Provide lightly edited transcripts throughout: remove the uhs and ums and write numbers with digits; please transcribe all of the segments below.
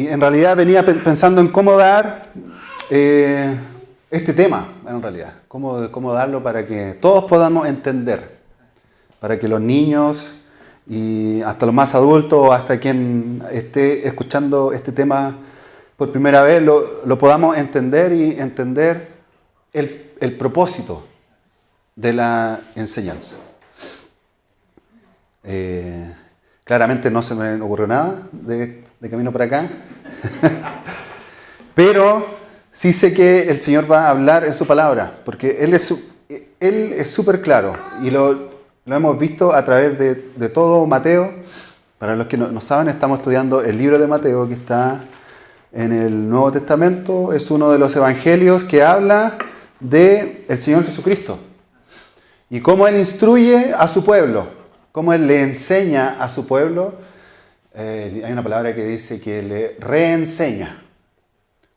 Y en realidad venía pensando en cómo dar este tema, en realidad. Cómo darlo para que todos podamos entender. Para que los niños y hasta los más adultos o hasta quien esté escuchando este tema por primera vez lo podamos entender y entender el propósito de la enseñanza. Claramente no se me ocurrió nada de camino para acá, pero sí sé que el Señor va a hablar en su palabra, porque Él es súper claro y lo hemos visto a través de todo Mateo. Para los que no saben, estamos estudiando el libro de Mateo que está en el Nuevo Testamento. Es uno de los evangelios que habla del Señor Jesucristo y cómo Él instruye a su pueblo, cómo Él le enseña a su pueblo. Hay una palabra que dice que le reenseña,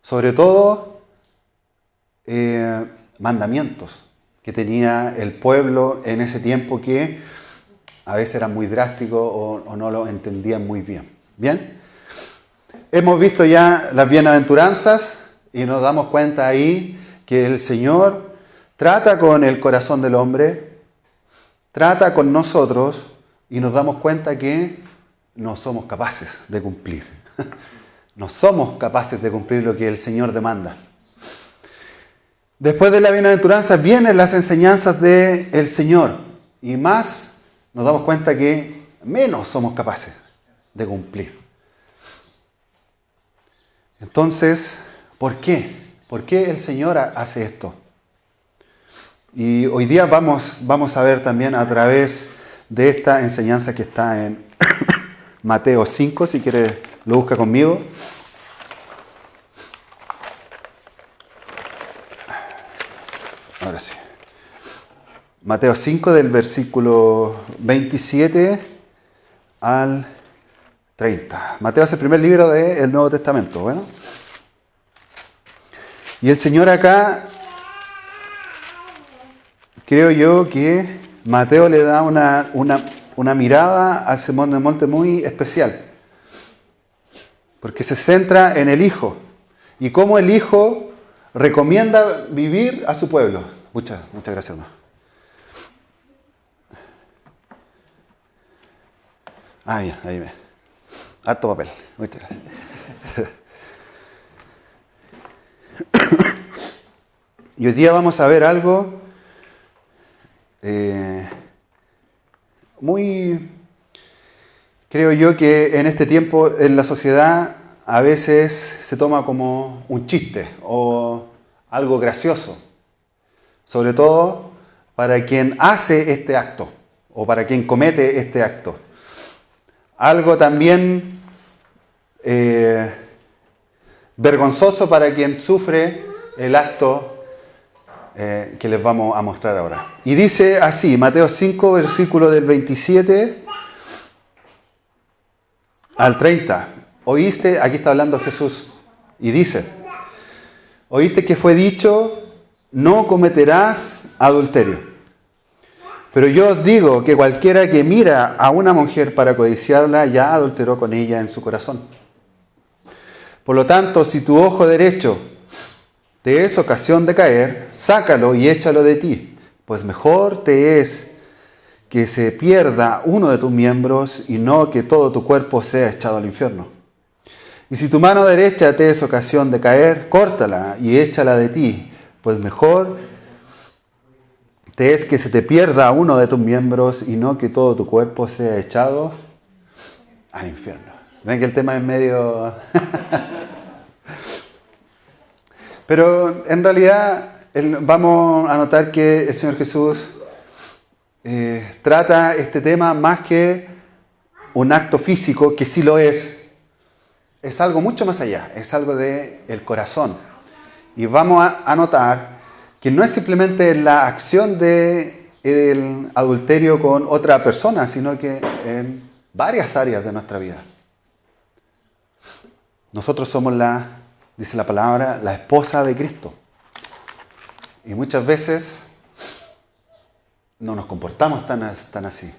sobre todo mandamientos que tenía el pueblo en ese tiempo que a veces eran muy drásticos o no lo entendían muy bien. ¿Bien? Hemos visto ya las bienaventuranzas y nos damos cuenta ahí que el Señor trata con el corazón del hombre, trata con nosotros y nos damos cuenta que no somos capaces de cumplir. No somos capaces de cumplir lo que el Señor demanda. Después de la bienaventuranza vienen las enseñanzas del Señor y más nos damos cuenta que menos somos capaces de cumplir. Entonces, ¿por qué? ¿Por qué el Señor hace esto? Y hoy día vamos a ver también a través de esta enseñanza que está en Mateo 5, si quieres lo busca conmigo. Ahora sí. Mateo 5 del versículo 27 al 30. Mateo es el primer libro del Nuevo Testamento. Bueno. Y el Señor acá, creo yo que Mateo le da una mirada al Sermón del Monte muy especial. Porque se centra en el Hijo. Y cómo el Hijo recomienda vivir a su pueblo. Muchas gracias, hermano. Bien, ahí ve. Harto papel. Muchas gracias. Y hoy día vamos a ver algo muy, creo yo que en este tiempo en la sociedad a veces se toma como un chiste o algo gracioso, sobre todo para quien hace este acto o para quien comete este acto. Algo también vergonzoso para quien sufre el acto que les vamos a mostrar ahora. Y dice así, Mateo 5, versículo del 27 al 30. Oíste, aquí está hablando Jesús, y dice, oíste que fue dicho, no cometerás adulterio. Pero yo os digo que cualquiera que mira a una mujer para codiciarla, ya adulteró con ella en su corazón. Por lo tanto, si tu ojo derecho te es ocasión de caer, sácalo y échalo de ti, pues mejor te es que se pierda uno de tus miembros y no que todo tu cuerpo sea echado al infierno. Y si tu mano derecha te es ocasión de caer, córtala y échala de ti, pues mejor te es que se te pierda uno de tus miembros y no que todo tu cuerpo sea echado al infierno. Ven que el tema es medio... Pero en realidad vamos a notar que el Señor Jesús trata este tema más que un acto físico, que sí lo es algo mucho más allá, es algo del corazón. Y vamos a notar que no es simplemente la acción del adulterio con otra persona, sino que en varias áreas de nuestra vida. Nosotros somos dice la palabra, la esposa de Cristo. Y muchas veces no nos comportamos tan así.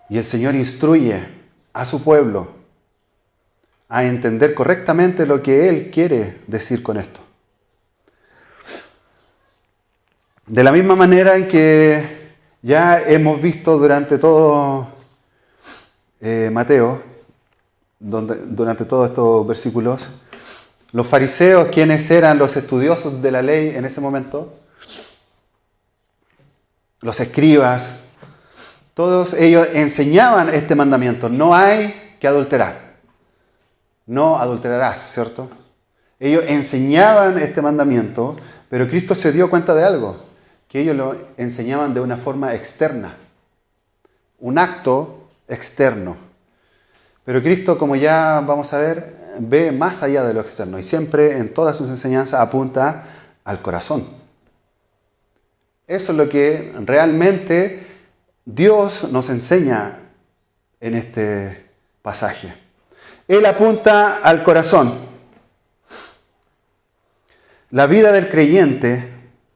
Y el Señor instruye a su pueblo a entender correctamente lo que Él quiere decir con esto. De la misma manera en que ya hemos visto durante todo Mateo, durante todos estos versículos, los fariseos, quienes eran los estudiosos de la ley en ese momento, los escribas, todos ellos enseñaban este mandamiento: no hay que adulterar. No adulterarás, ¿cierto? Ellos enseñaban este mandamiento, pero Cristo se dio cuenta de algo, que ellos lo enseñaban de una forma externa, un acto externo. Pero Cristo, como ya vamos a ver, ve más allá de lo externo y siempre en todas sus enseñanzas apunta al corazón. Eso es lo que realmente Dios nos enseña en este pasaje. Él apunta al corazón. La vida del creyente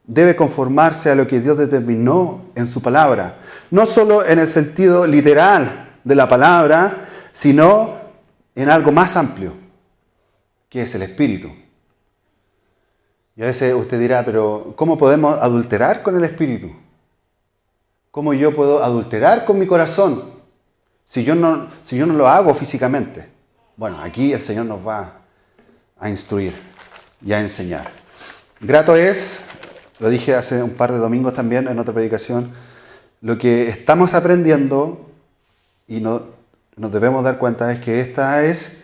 debe conformarse a lo que Dios determinó en su palabra, no solo en el sentido literal de la palabra, sino en algo más amplio, que es el Espíritu. Y a veces usted dirá, pero ¿cómo podemos adulterar con el Espíritu? ¿Cómo yo puedo adulterar con mi corazón si yo no lo hago físicamente? Bueno, aquí el Señor nos va a instruir y a enseñar. Grato es, lo dije hace un par de domingos también en otra predicación, lo que estamos aprendiendo y nos debemos dar cuenta es que esta es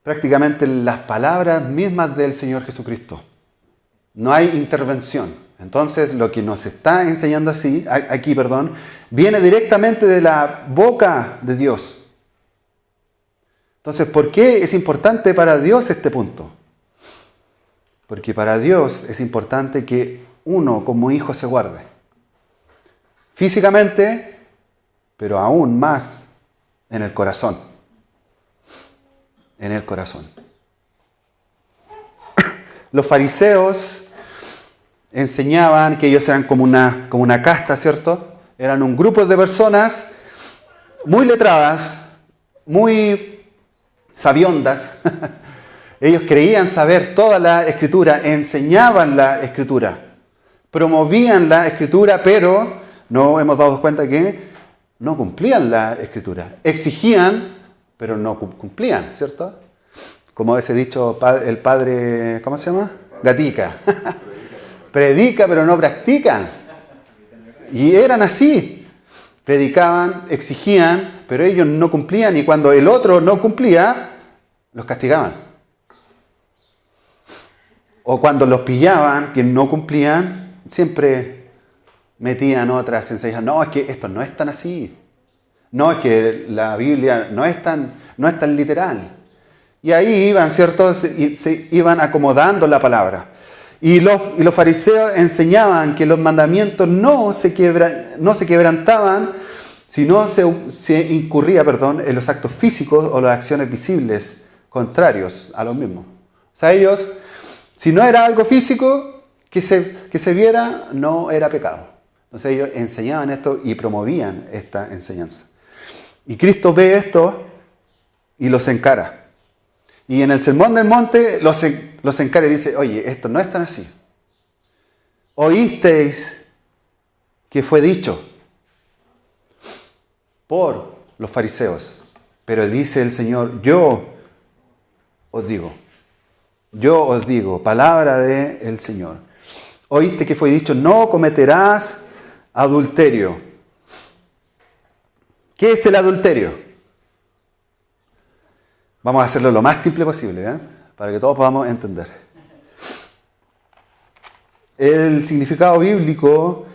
prácticamente las palabras mismas del Señor Jesucristo. No hay intervención. Entonces, lo que nos está enseñando aquí, viene directamente de la boca de Dios. Entonces, ¿por qué es importante para Dios este punto? Porque para Dios es importante que uno como hijo se guarde. Físicamente, pero aún más en el corazón. En el corazón. Los fariseos enseñaban que ellos eran como una casta, ¿cierto? Eran un grupo de personas muy letradas, muy sabiondas. Ellos creían saber toda la Escritura, enseñaban la Escritura, promovían la Escritura, pero no hemos dado cuenta que no cumplían la Escritura. Exigían, pero no cumplían, ¿cierto? Como ese dicho, el padre, ¿cómo se llama? Gatica. Predica, pero no practican. Y eran así. Predicaban, exigían, pero ellos no cumplían. Y cuando el otro no cumplía, los castigaban. O cuando los pillaban, que no cumplían, siempre metían otras enseñanzas. No, es que esto no es tan así. No, es que la Biblia no es tan literal. Y ahí iban, ¿cierto? Se iban acomodando la palabra. Y los fariseos enseñaban que los mandamientos no se quebrantaban si no se incurría, en los actos físicos o las acciones visibles contrarios a los mismos. O sea, ellos, si no era algo físico que se viera, no era pecado. Entonces ellos enseñaban esto y promovían esta enseñanza. Y Cristo ve esto y los encara. Y en el Sermón del Monte los encara y dice, oye, esto no es tan así. Oísteis que fue dicho por los fariseos, pero dice el Señor, yo os digo, palabra del Señor. Oíste que fue dicho, no cometerás adulterio. ¿Qué es el adulterio? Vamos a hacerlo lo más simple posible, para que todos podamos entender. El significado bíblico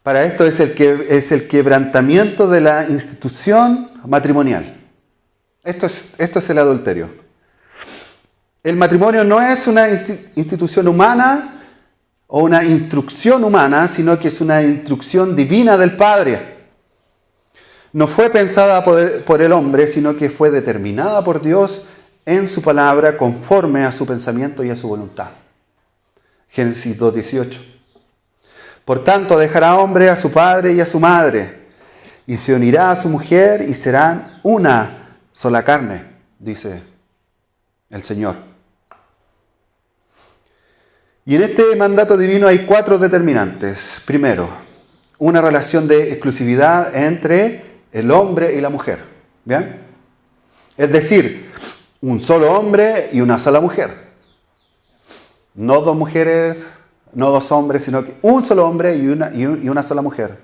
para esto es el quebrantamiento de la institución matrimonial. Esto es el adulterio. El matrimonio no es una institución humana o una instrucción humana, sino que es una instrucción divina del Padre. No fue pensada por el hombre, sino que fue determinada por Dios en su palabra conforme a su pensamiento y a su voluntad. Génesis 2:18. Por tanto, dejará hombre a su padre y a su madre, y se unirá a su mujer y serán una sola carne. dice el Señor. Y en este mandato divino hay 4 determinantes. Primero, una relación de exclusividad entre el hombre y la mujer. ¿Bien? Es decir, un solo hombre y una sola mujer. No 2 mujeres, no 2 hombres, sino que un solo hombre y una sola mujer.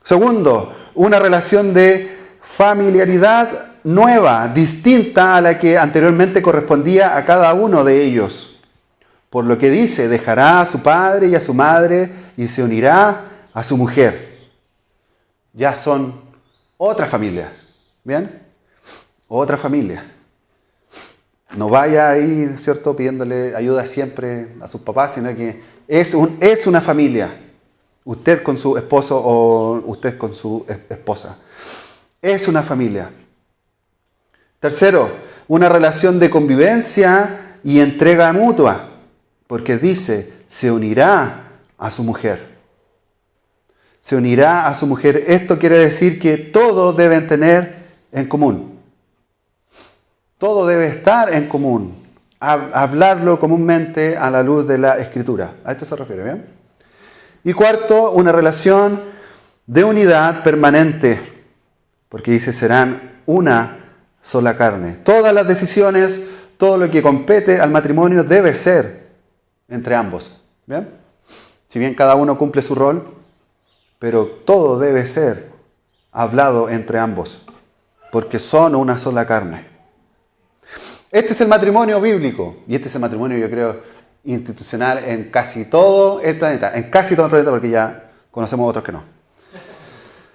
Segundo, una relación de familiaridad nueva, distinta a la que anteriormente correspondía a cada uno de ellos. Por lo que dice, dejará a su padre y a su madre y se unirá a su mujer. Ya son otra familia. ¿Bien? Otra familia. No vaya a ir, ¿cierto?, pidiéndole ayuda siempre a sus papás, sino que es una familia. Usted con su esposo o usted con su esposa. Es una familia. Tercero, una relación de convivencia y entrega mutua. Porque dice, se unirá a su mujer. Se unirá a su mujer. Esto quiere decir que todos deben tener en común. Todo debe estar en común. Hablarlo comúnmente a la luz de la Escritura. A esto se refiere, ¿bien? Y cuarto, una relación de unidad permanente. Porque dice, serán una sola carne. Todas las decisiones, todo lo que compete al matrimonio debe ser entre ambos. ¿Bien? Si bien cada uno cumple su rol, pero todo debe ser hablado entre ambos. Porque son una sola carne. Este es el matrimonio bíblico. Y este es el matrimonio, yo creo, institucional en casi todo el planeta. En casi todo el planeta, porque ya conocemos otros que no.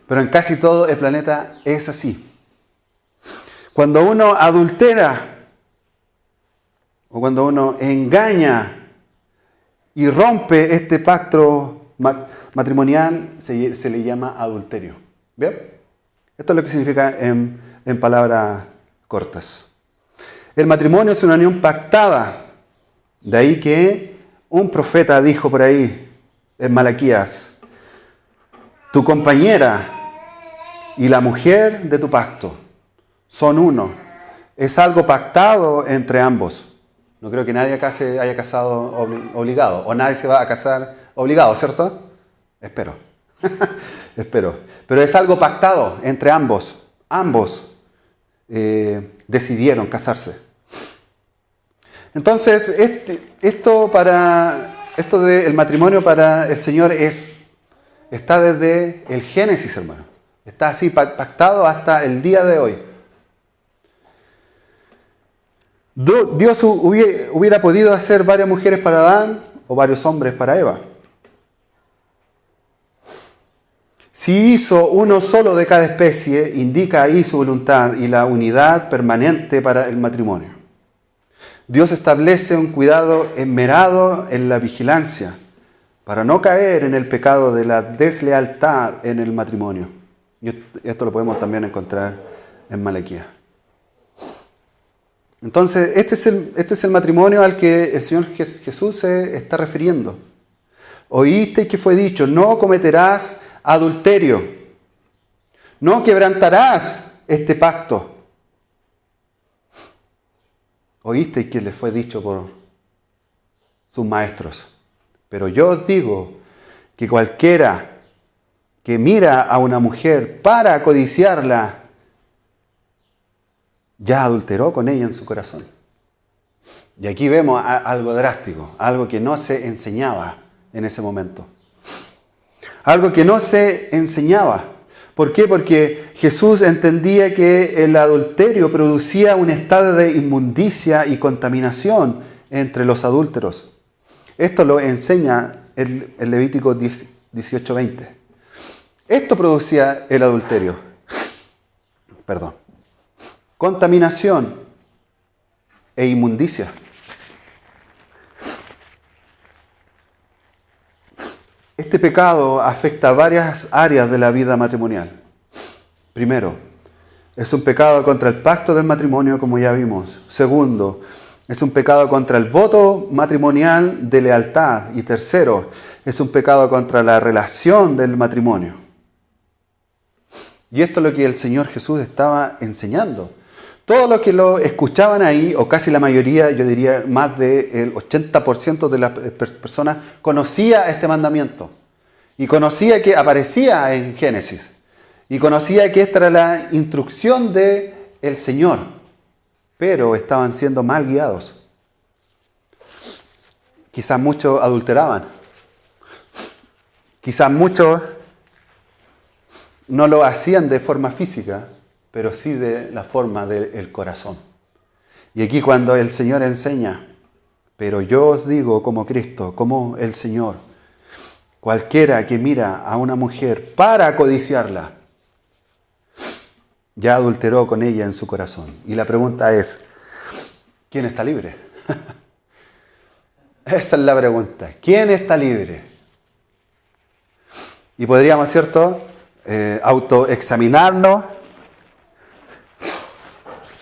Pero en casi todo el planeta es así. Cuando uno adultera, o cuando uno engaña y rompe este pacto matrimonial, se le llama adulterio. ¿Bien? Esto es lo que significa en palabras cortas. El matrimonio es una unión pactada. De ahí que un profeta dijo por ahí, en Malaquías, tu compañera y la mujer de tu pacto son uno. Es algo pactado entre ambos. No creo que nadie acá se haya casado obligado, o nadie se va a casar obligado, ¿cierto? Espero. Espero. Pero es algo pactado entre ambos. Ambos decidieron casarse. Entonces, esto del matrimonio para el Señor está desde el Génesis, hermano. Está así pactado hasta el día de hoy. Dios hubiera podido hacer varias mujeres para Adán o varios hombres para Eva. Si hizo uno solo de cada especie, indica ahí su voluntad y la unidad permanente para el matrimonio. Dios establece un cuidado esmerado en la vigilancia para no caer en el pecado de la deslealtad en el matrimonio. Y esto lo podemos también encontrar en Malaquías. Entonces, este es el matrimonio al que el Señor Jesús se está refiriendo. Oíste que fue dicho, no cometerás adulterio, no quebrantarás este pacto. Oíste que le fue dicho por sus maestros. Pero yo os digo que cualquiera que mira a una mujer para codiciarla, ya adulteró con ella en su corazón. Y aquí vemos algo drástico, algo que no se enseñaba en ese momento. Algo que no se enseñaba. ¿Por qué? Porque Jesús entendía que el adulterio producía un estado de inmundicia y contaminación entre los adúlteros. Esto lo enseña el Levítico 18:20. Esto producía el adulterio. Contaminación e inmundicia. Este pecado afecta varias áreas de la vida matrimonial. Primero, es un pecado contra el pacto del matrimonio, como ya vimos. Segundo, es un pecado contra el voto matrimonial de lealtad. Y tercero, es un pecado contra la relación del matrimonio. Y esto es lo que el Señor Jesús estaba enseñando. Todos los que lo escuchaban ahí, o casi la mayoría, yo diría más del 80% de las personas, conocía este mandamiento. Y conocía que aparecía en Génesis. Y conocía que esta era la instrucción del Señor. Pero estaban siendo mal guiados. Quizás muchos adulteraban. Quizás muchos no lo hacían de forma física, pero sí de la forma del corazón. Y aquí cuando el Señor enseña, pero yo os digo como Cristo, como el Señor, cualquiera que mira a una mujer para codiciarla, ya adulteró con ella en su corazón. Y la pregunta es, ¿quién está libre? Esa es la pregunta. ¿Quién está libre? Y podríamos, ¿cierto?, autoexaminarnos.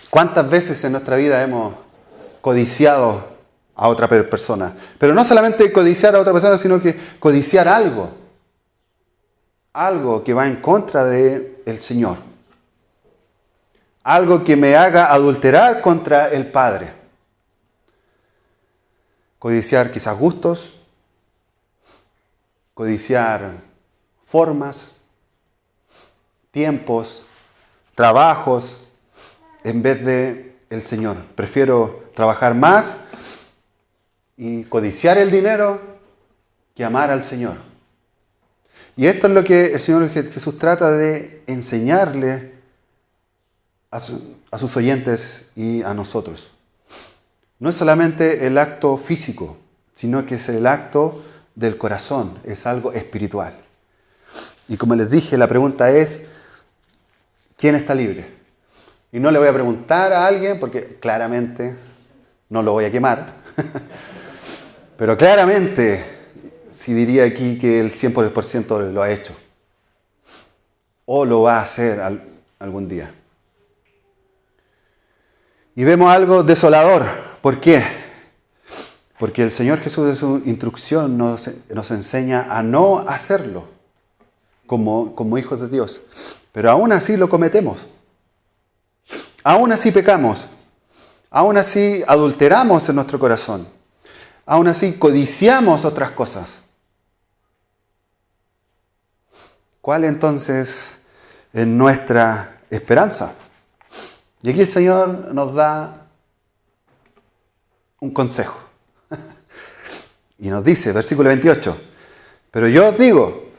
¿Cuántas veces en nuestra vida hemos codiciado a otra persona? Pero no solamente codiciar a otra persona, sino que codiciar algo. Algo que va en contra del Señor. Algo que me haga adulterar contra el Padre. Codiciar quizás gustos. Codiciar formas, tiempos, trabajos, en vez de el Señor. Prefiero trabajar más y codiciar el dinero que amar al Señor. Y esto es lo que el Señor Jesús trata de enseñarle a sus oyentes y a nosotros. No es solamente el acto físico, sino que es el acto del corazón, es algo espiritual. Y como les dije, la pregunta es, ¿quién está libre? Y no le voy a preguntar a alguien, porque claramente no lo voy a quemar, pero claramente sí diría aquí que el 100% lo ha hecho, o lo va a hacer algún día. Y vemos algo desolador. ¿Por qué? Porque el Señor Jesús en su instrucción nos enseña a no hacerlo como hijos de Dios. Pero aún así lo cometemos. Aún así pecamos. Aún así adulteramos en nuestro corazón. Aún así codiciamos otras cosas. ¿Cuál entonces es nuestra esperanza? Y aquí el Señor nos da un consejo. Y nos dice, versículo 28, pero yo os digo,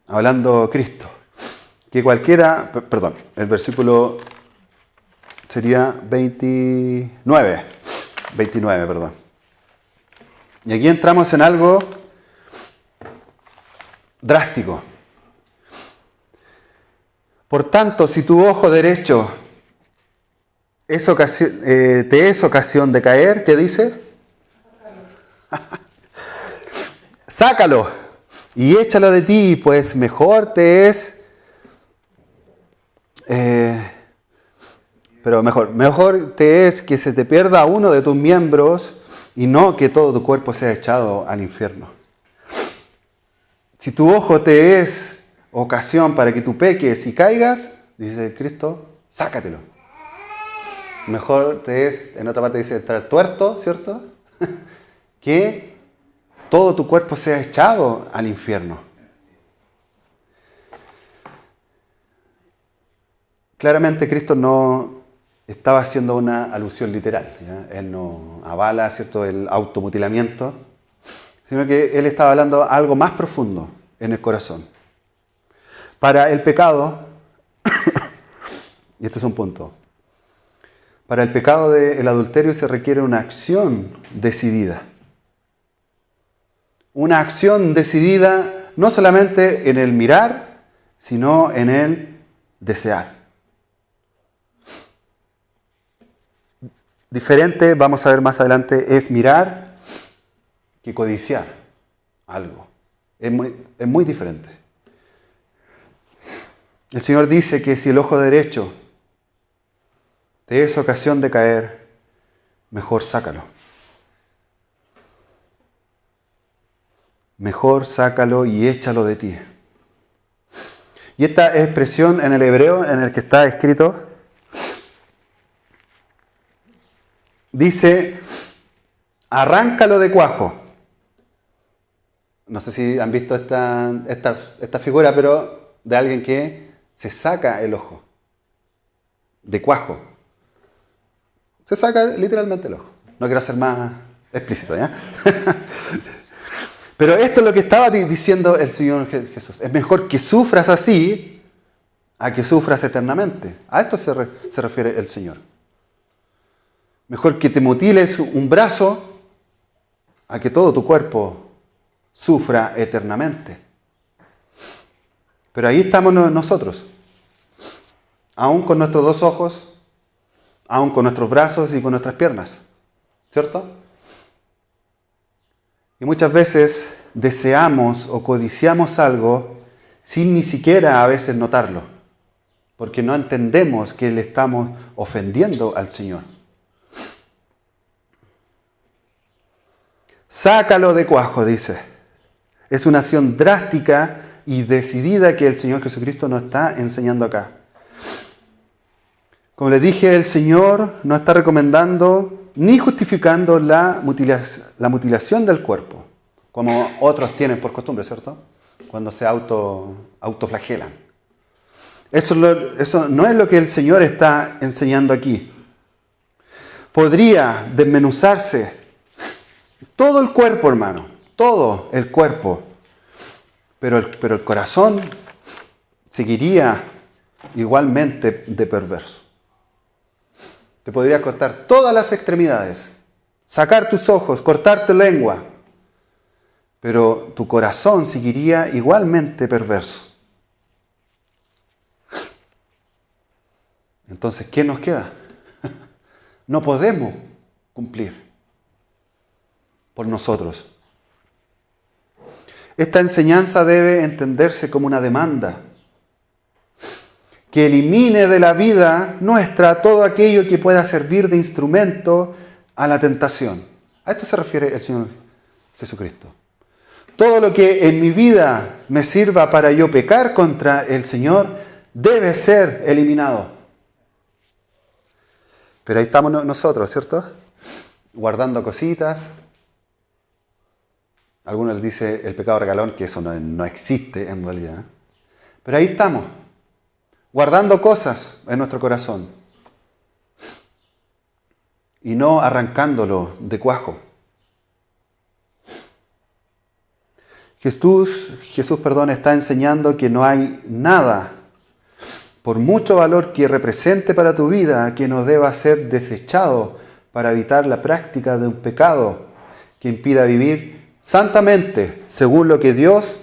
hablando Cristo, que cualquiera, perdón, el versículo sería 29, perdón. Y aquí entramos en algo drástico. Por tanto, si tu ojo derecho te es ocasión de caer, ¿qué dice? Sácalo y échalo de ti, pues mejor te es, mejor te es que se te pierda uno de tus miembros y no que todo tu cuerpo sea echado al infierno. Si tu ojo te es ocasión para que tú peques y caigas, dice Cristo, sácatelo. Mejor te es, en otra parte dice, estar tuerto, ¿cierto? Que todo tu cuerpo sea echado al infierno. Claramente Cristo no estaba haciendo una alusión literal, ¿ya? Él no avala, ¿cierto?, el automutilamiento, sino que Él estaba hablando algo más profundo en el corazón. Para el pecado, y este es un punto, para el pecado del adulterio se requiere una acción decidida. Una acción decidida no solamente en el mirar, sino en el desear. Diferente, vamos a ver más adelante, es mirar que codiciar algo. Es muy diferente. El Señor dice que si el ojo derecho te es ocasión de caer, mejor sácalo. Mejor sácalo y échalo de ti. Y esta expresión en el hebreo en el que está escrito dice, arráncalo de cuajo. No sé si han visto esta figura, pero de alguien que se saca el ojo. De cuajo. Se saca literalmente el ojo. No quiero ser más explícito, ¿ya? Pero esto es lo que estaba diciendo el Señor Jesús. Es mejor que sufras así a que sufras eternamente. A esto se refiere el Señor. Mejor que te mutiles un brazo a que todo tu cuerpo sufra eternamente. Pero ahí estamos nosotros. Aún con nuestros dos ojos, aún con nuestros brazos y con nuestras piernas. ¿Cierto? Y muchas veces deseamos o codiciamos algo sin ni siquiera a veces notarlo, porque no entendemos que le estamos ofendiendo al Señor. Sácalo de cuajo, dice. Es una acción drástica y decidida que el Señor Jesucristo nos está enseñando acá. Como les dije, el Señor no está recomendando ni justificando la mutilación del cuerpo, como otros tienen por costumbre, ¿cierto? Cuando se autoflagelan. Eso no es lo que el Señor está enseñando aquí. Podría desmenuzarse todo el cuerpo, hermano, todo el cuerpo, pero el corazón seguiría igualmente de perverso. Te podría cortar todas las extremidades, sacar tus ojos, cortar tu lengua, pero tu corazón seguiría igualmente perverso. Entonces, ¿qué nos queda? No podemos cumplir por nosotros. Esta enseñanza debe entenderse como una demanda que elimine de la vida nuestra todo aquello que pueda servir de instrumento a la tentación. A esto se refiere el Señor Jesucristo. Todo lo que en mi vida me sirva para yo pecar contra el Señor debe ser eliminado. Pero ahí estamos nosotros, ¿cierto? Guardando cositas. Algunos les dice el pecado regalón, que eso no existe en realidad. Pero ahí estamos, guardando cosas en nuestro corazón y no arrancándolo de cuajo. Jesús, está enseñando que no hay nada, por mucho valor que represente para tu vida, que no deba ser desechado para evitar la práctica de un pecado que impida vivir santamente según lo que Dios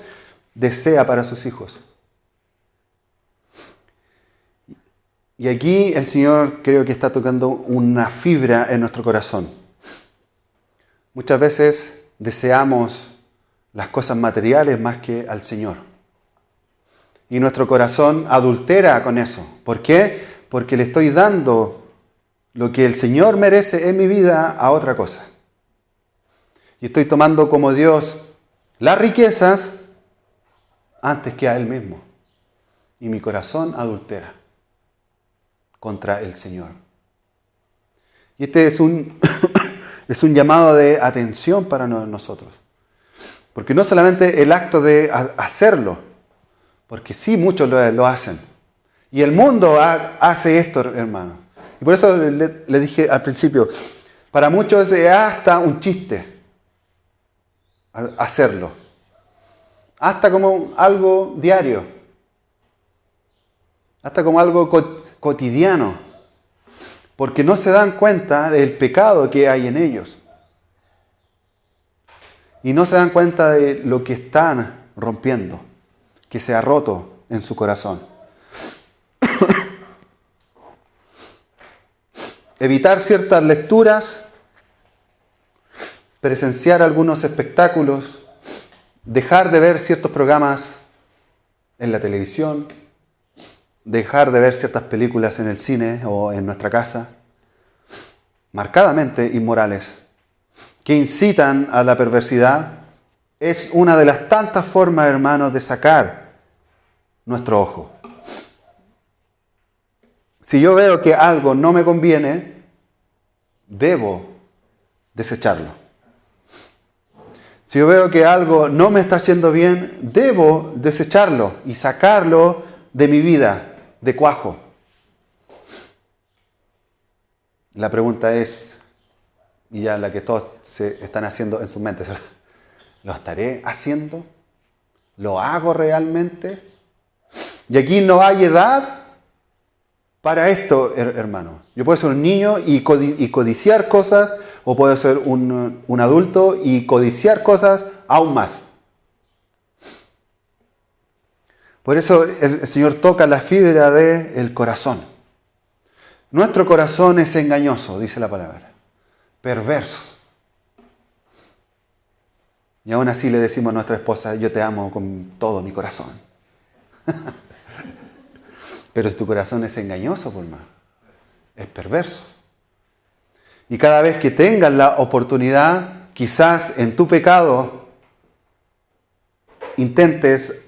desea para sus hijos. Y aquí el Señor creo que está tocando una fibra en nuestro corazón. Muchas veces deseamos las cosas materiales más que al Señor. Y nuestro corazón adultera con eso. ¿Por qué? Porque le estoy dando lo que el Señor merece en mi vida a otra cosa. Y estoy tomando como Dios las riquezas antes que a Él mismo. Y mi corazón adultera contra el Señor. Y este es un llamado de atención para nosotros. Porque no solamente el acto de hacerlo, porque sí muchos lo hacen. Y el mundo hace esto, hermano. Y por eso le dije al principio, para muchos es hasta un chiste hacerlo. Hasta como algo diario. Hasta como algo cotidiano. Porque no se dan cuenta del pecado que hay en ellos. Y no se dan cuenta de lo que están rompiendo, que se ha roto en su corazón. Evitar ciertas lecturas, presenciar algunos espectáculos, dejar de ver ciertos programas en la televisión, dejar de ver ciertas películas en el cine o en nuestra casa, marcadamente inmorales, que incitan a la perversidad, es una de las tantas formas, hermanos, de sacar nuestro ojo. Si yo veo que algo no me conviene, debo desecharlo. Si yo veo que algo no me está haciendo bien, debo desecharlo y sacarlo de mi vida, de cuajo. La pregunta es, y ya la que todos se están haciendo en sus mentes, ¿verdad? ¿Lo estaré haciendo? ¿Lo hago realmente? Y aquí no hay edad para esto, hermano. Yo puedo ser un niño y codiciar cosas, o puedo ser un adulto y codiciar cosas aún más. Por eso el Señor toca la fibra del corazón. Nuestro corazón es engañoso, dice la palabra, perverso. Y aún así le decimos a nuestra esposa, yo te amo con todo mi corazón. Pero si tu corazón es engañoso, por más, es perverso. Y cada vez que tengas la oportunidad, quizás en tu pecado, intentes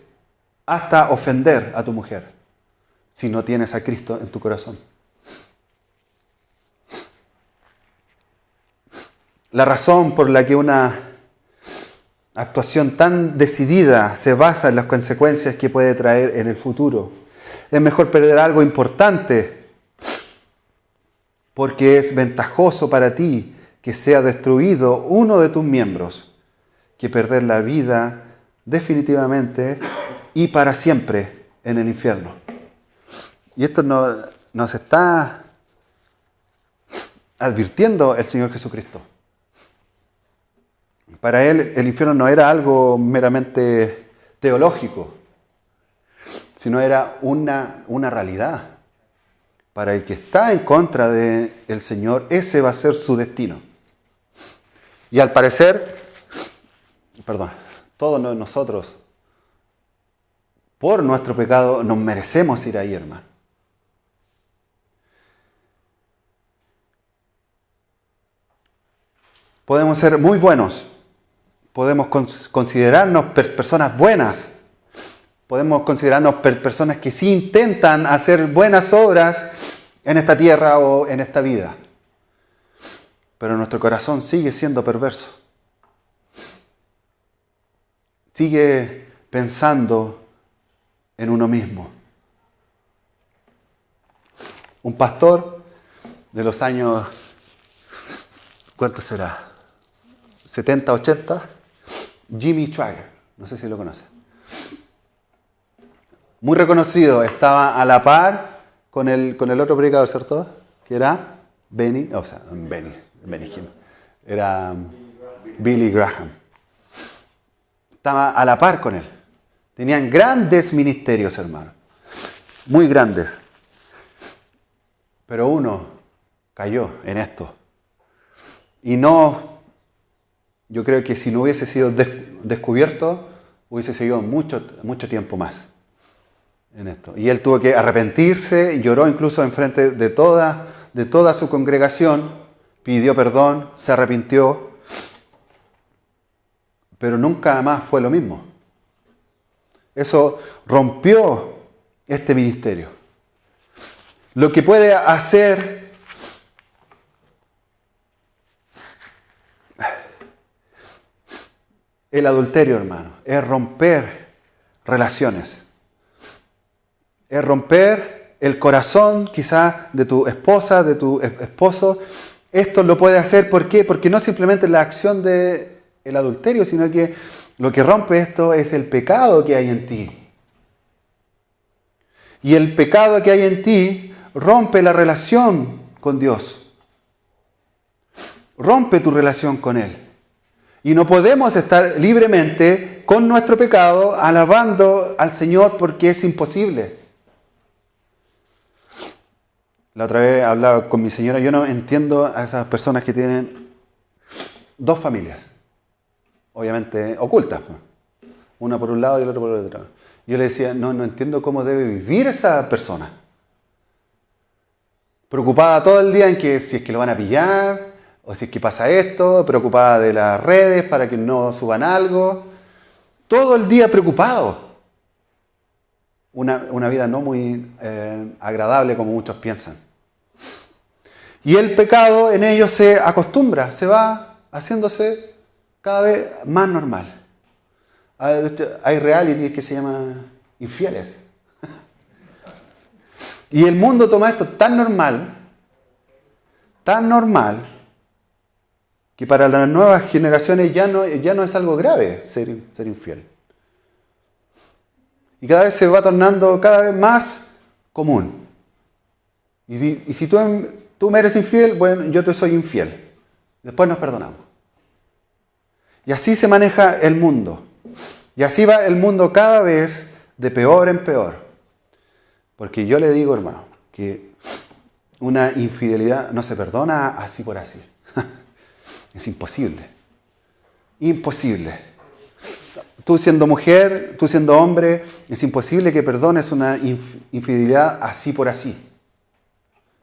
hasta ofender a tu mujer, si no tienes a Cristo en tu corazón. La razón por la que una actuación tan decidida se basa en las consecuencias que puede traer en el futuro. Es mejor perder algo importante porque es ventajoso para ti que sea destruido uno de tus miembros que perder la vida definitivamente y para siempre en el infierno. Y esto nos está advirtiendo el Señor Jesucristo. Para Él el infierno no era algo meramente teológico, sino era una realidad. Para el que está en contra del Señor, ese va a ser su destino. Y al parecer, todos nosotros, por nuestro pecado, nos merecemos ir ahí, hermano. Podemos ser muy buenos, podemos considerarnos personas buenas, podemos considerarnos personas que sí intentan hacer buenas obras en esta tierra o en esta vida. Pero nuestro corazón sigue siendo perverso. Sigue pensando en uno mismo. Un pastor de los años, ¿cuánto será? 70, 80, Jimmy Swaggart, no sé si lo conoce. Muy reconocido, estaba a la par con el otro predicador, ¿cierto? Que era Benny Hinn. Era Billy Graham. Estaba a la par con él. Tenían grandes ministerios, hermano. Muy grandes. Pero uno cayó en esto. Y yo creo que si no hubiese sido descubierto, hubiese seguido mucho tiempo más en esto. Y él tuvo que arrepentirse, lloró incluso enfrente de toda su congregación, pidió perdón, se arrepintió, pero nunca más fue lo mismo. Eso rompió este ministerio. Lo que puede hacer el adulterio, hermano, es romper relaciones. Es romper el corazón quizás de tu esposa, de tu esposo. Esto lo puede hacer, ¿por qué? Porque no simplemente la acción del adulterio, sino que lo que rompe esto es el pecado que hay en ti. Y el pecado que hay en ti rompe la relación con Dios. Rompe tu relación con Él. Y no podemos estar libremente con nuestro pecado alabando al Señor porque es imposible. La otra vez hablaba con mi señora, yo no entiendo a esas personas que tienen dos familias, obviamente ocultas, una por un lado y el otro por el otro. Yo le decía, no entiendo cómo debe vivir esa persona. Preocupada todo el día en que si es que lo van a pillar, o si es que pasa esto, preocupada de las redes para que no suban algo. Todo el día preocupado. Una vida no muy agradable como muchos piensan. Y el pecado en ellos se acostumbra, se va haciéndose cada vez más normal. Hay reality que se llama Infieles. Y el mundo toma esto tan normal, que para las nuevas generaciones ya no es algo grave ser infiel. Y cada vez se va tornando cada vez más común. Y si tú me eres infiel, bueno, yo te soy infiel. Después nos perdonamos. Y así se maneja el mundo. Y así va el mundo cada vez de peor en peor. Porque yo le digo, hermano, que una infidelidad no se perdona así por así. Es imposible. Imposible. Tú siendo mujer, tú siendo hombre, es imposible que perdones una infidelidad así por así.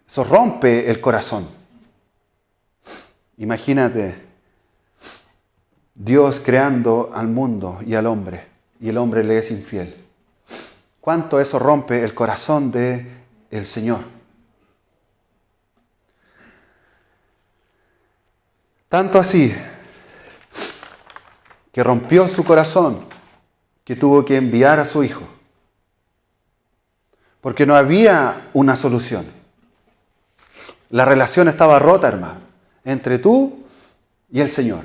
Eso rompe el corazón. Imagínate Dios creando al mundo y al hombre, y el hombre le es infiel. ¿Cuánto eso rompe el corazón del Señor? Tanto así que rompió su corazón, que tuvo que enviar a su Hijo. Porque no había una solución. La relación estaba rota, hermano, entre tú y el Señor.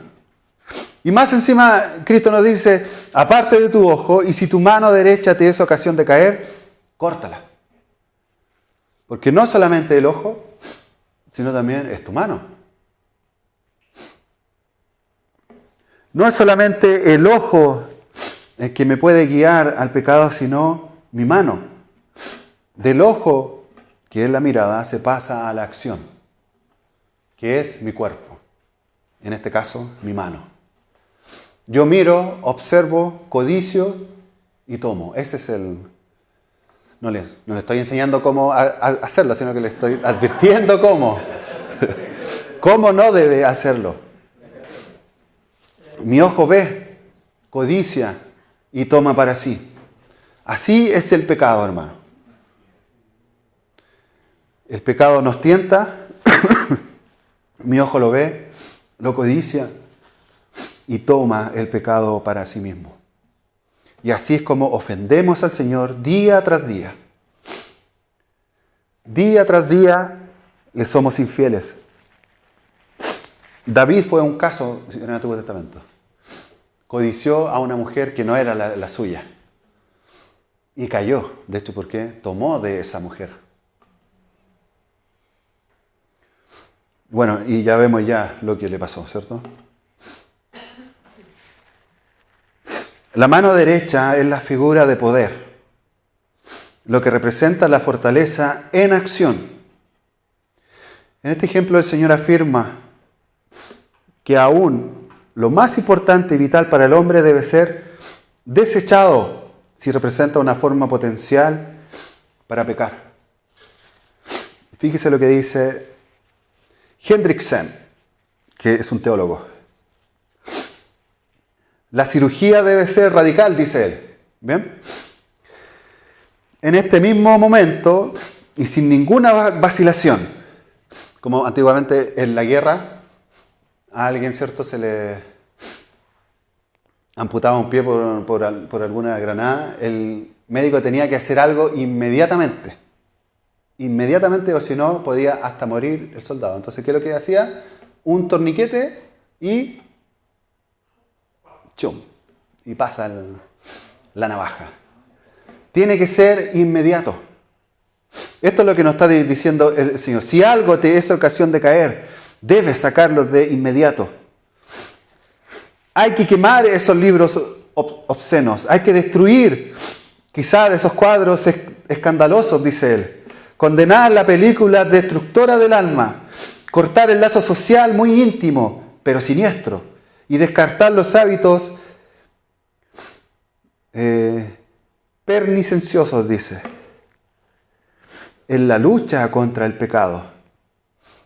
Y más encima, Cristo nos dice, aparte de tu ojo, y si tu mano derecha te es ocasión de caer, córtala. Porque no solamente el ojo, sino también es tu mano. No es solamente el ojo el que me puede guiar al pecado, sino mi mano. Del ojo, que es la mirada, se pasa a la acción, que es mi cuerpo. En este caso, mi mano. Yo miro, observo, codicio y tomo. Ese es el... No le estoy enseñando cómo hacerlo, sino que le estoy advirtiendo cómo. Cómo no debe hacerlo. Mi ojo ve, codicia y toma para sí. Así es el pecado, hermano. El pecado nos tienta, mi ojo lo ve, lo codicia y toma el pecado para sí mismo. Y así es como ofendemos al Señor día tras día. Día tras día le somos infieles. David fue un caso en el Antiguo Testamento. Codició a una mujer que no era la suya. Y cayó. De hecho, porque tomó de esa mujer. Bueno, y ya vemos ya lo que le pasó, ¿cierto? La mano derecha es la figura de poder, lo que representa la fortaleza en acción. En este ejemplo el Señor afirma que aún lo más importante y vital para el hombre debe ser desechado si representa una forma potencial para pecar. Fíjese lo que dice Hendriksen, que es un teólogo. La cirugía debe ser radical, dice él. ¿Bien? En este mismo momento y sin ninguna vacilación, como antiguamente en la guerra, a alguien, ¿cierto?, se le amputaba un pie por alguna granada, el médico tenía que hacer algo inmediatamente. Inmediatamente, o si no, podía hasta morir el soldado. Entonces, ¿qué es lo que hacía? Un torniquete y ¡chum! Y pasa la navaja. Tiene que ser inmediato. Esto es lo que nos está diciendo el Señor. Si algo te es ocasión de caer, debes sacarlo de inmediato. Hay que quemar esos libros obscenos. Hay que destruir quizás esos cuadros escandalosos, dice él. Condenar la película destructora del alma. Cortar el lazo social muy íntimo, pero siniestro. Y descartar los hábitos perniciosos, dice. En la lucha contra el pecado,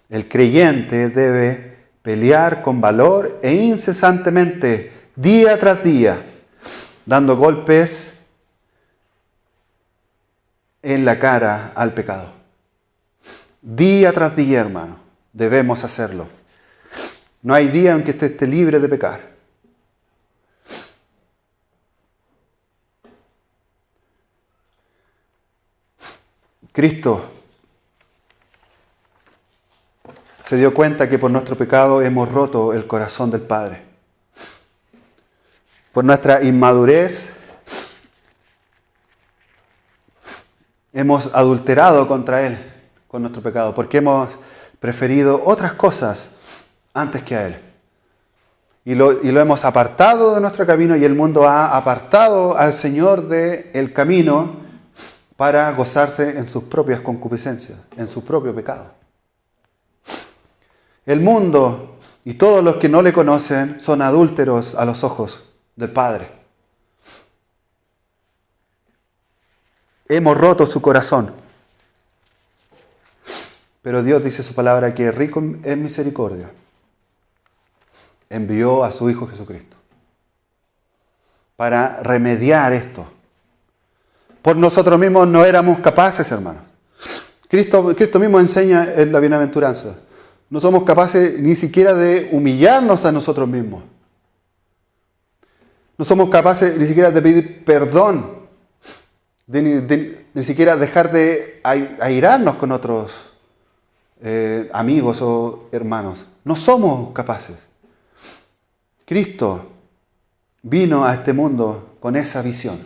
el creyente debe pelear con valor e incesantemente, día tras día, dando golpes en la cara al pecado. Día tras día, hermano. debemos hacerlo. No hay día en que usted esté libre de pecar. Cristo se dio cuenta que por nuestro pecado hemos roto el corazón del Padre. Por nuestra inmadurez hemos adulterado contra Él con nuestro pecado, porque hemos preferido otras cosas antes que a Él. Y lo hemos apartado de nuestro camino, y el mundo ha apartado al Señor del camino para gozarse en sus propias concupiscencias, en su propio pecado. El mundo y todos los que no le conocen son adúlteros a los ojos del Padre. Hemos roto su corazón. Pero Dios dice su palabra que es rico en misericordia. Envió a su Hijo Jesucristo para remediar esto. Por nosotros mismos no éramos capaces, hermanos. Cristo mismo enseña en la bienaventuranza. No somos capaces ni siquiera de humillarnos a nosotros mismos. No somos capaces ni siquiera de pedir perdón, ni siquiera dejar de airarnos con otros amigos o hermanos. No somos capaces. Cristo vino a este mundo con esa visión.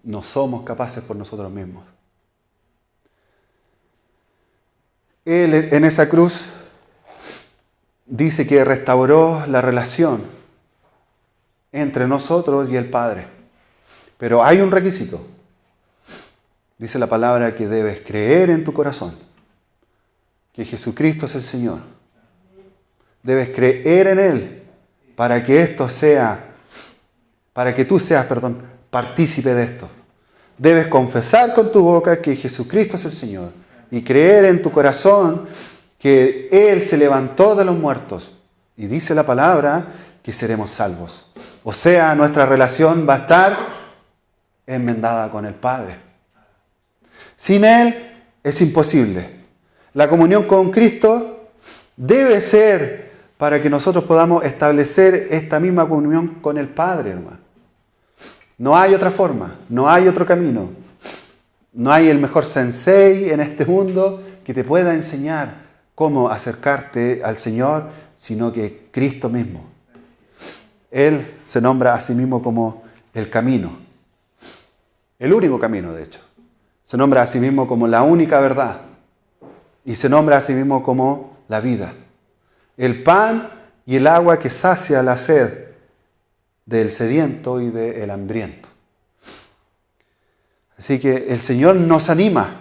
No somos capaces por nosotros mismos. Él en esa cruz dice que restauró la relación entre nosotros y el Padre. Pero hay un requisito. Dice la palabra que debes creer en tu corazón que Jesucristo es el Señor. Debes creer en Él para que tú seas, partícipe de esto. Debes confesar con tu boca que Jesucristo es el Señor y creer en tu corazón que Él se levantó de los muertos. Y dice la palabra que seremos salvos. O sea, nuestra relación va a estar enmendada con el Padre. Sin Él es imposible. La comunión con Cristo debe ser para que nosotros podamos establecer esta misma comunión con el Padre, hermano. No hay otra forma, no hay otro camino. No hay el mejor sensei en este mundo que te pueda enseñar cómo acercarte al Señor, sino que Cristo mismo. Él se nombra a sí mismo como el camino. El único camino, de hecho. Se nombra a sí mismo como la única verdad. Y se nombra a sí mismo como la vida. El pan y el agua que sacia la sed del sediento y del hambriento. Así que el Señor nos anima,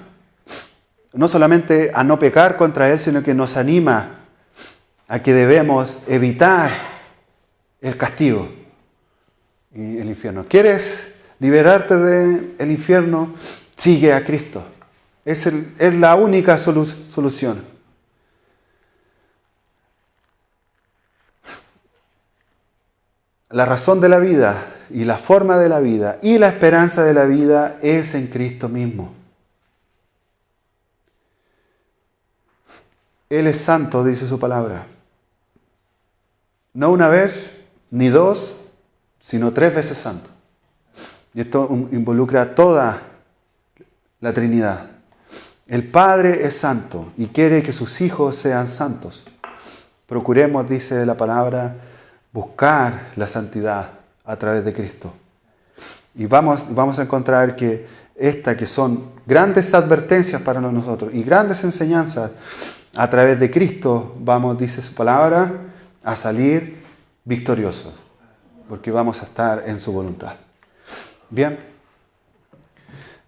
no solamente a no pecar contra Él, sino que nos anima a que debemos evitar el castigo y el infierno. ¿Quieres liberarte del infierno? Sigue a Cristo. Es la única solución. La razón de la vida y la forma de la vida y la esperanza de la vida es en Cristo mismo. Él es santo, dice su palabra. No una vez, ni dos, sino 3 veces santo. Y esto involucra toda la Trinidad. El Padre es santo y quiere que sus hijos sean santos. Procuremos, dice la palabra, buscar la santidad a través de Cristo. Y vamos a encontrar que son grandes advertencias para nosotros y grandes enseñanzas, a través de Cristo vamos, dice su palabra, a salir victoriosos, porque vamos a estar en su voluntad. Bien.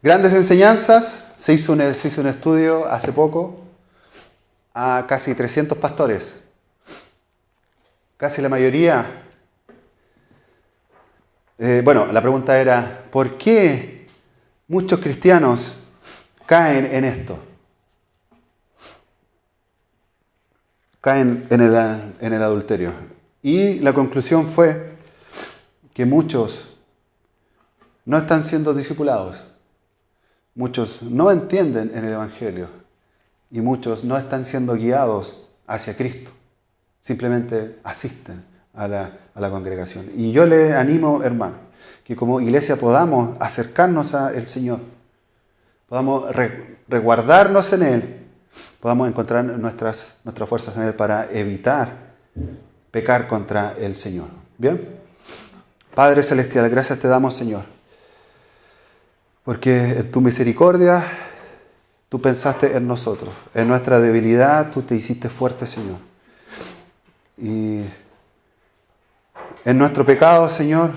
Grandes enseñanzas. Se hizo un estudio hace poco a casi 300 pastores. Casi la mayoría. La pregunta era, ¿por qué muchos cristianos caen en esto? Caen en el adulterio. Y la conclusión fue que muchos no están siendo discipulados. Muchos no entienden en el Evangelio. Y muchos no están siendo guiados hacia Cristo. Simplemente asisten a la congregación. Y yo le animo, hermano, que como iglesia podamos acercarnos al Señor, podamos resguardarnos en Él, podamos encontrar nuestras fuerzas en Él para evitar pecar contra el Señor. ¿Bien? Padre Celestial, gracias te damos, Señor, porque en tu misericordia tú pensaste en nosotros, en nuestra debilidad tú te hiciste fuerte, Señor. Y en nuestro pecado, Señor,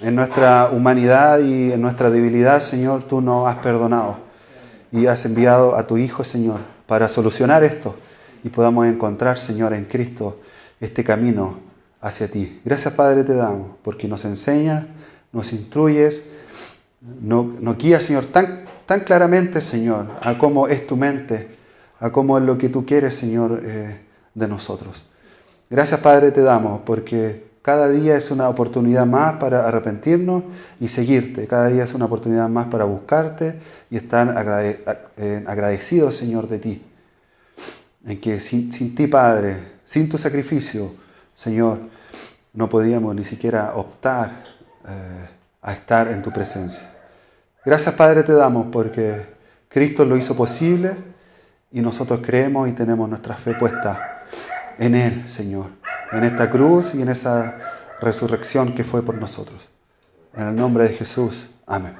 en nuestra humanidad y en nuestra debilidad, Señor, tú nos has perdonado y has enviado a tu Hijo, Señor, para solucionar esto y podamos encontrar, Señor, en Cristo este camino hacia ti. Gracias, Padre, te damos, porque nos enseñas, nos instruyes, nos guías, Señor, tan claramente, Señor, a cómo es tu mente, a cómo es lo que tú quieres, Señor, de nosotros. Gracias, Padre, te damos, porque cada día es una oportunidad más para arrepentirnos y seguirte. Cada día es una oportunidad más para buscarte y estar agradecidos, Señor, de ti. En que sin ti, Padre, sin tu sacrificio, Señor, no podíamos ni siquiera optar a estar en tu presencia. Gracias, Padre, te damos porque Cristo lo hizo posible y nosotros creemos y tenemos nuestra fe puesta en Él, Señor, en esta cruz y en esa resurrección que fue por nosotros. En el nombre de Jesús. Amén.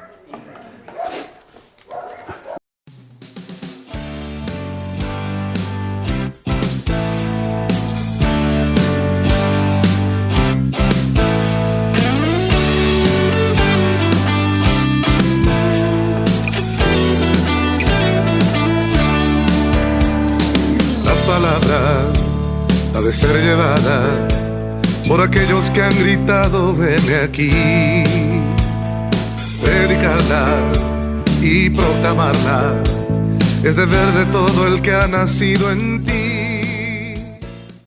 Ha de ser llevada por aquellos que han gritado veme aquí, predicarla y proclamarla es deber de todo el que ha nacido en ti.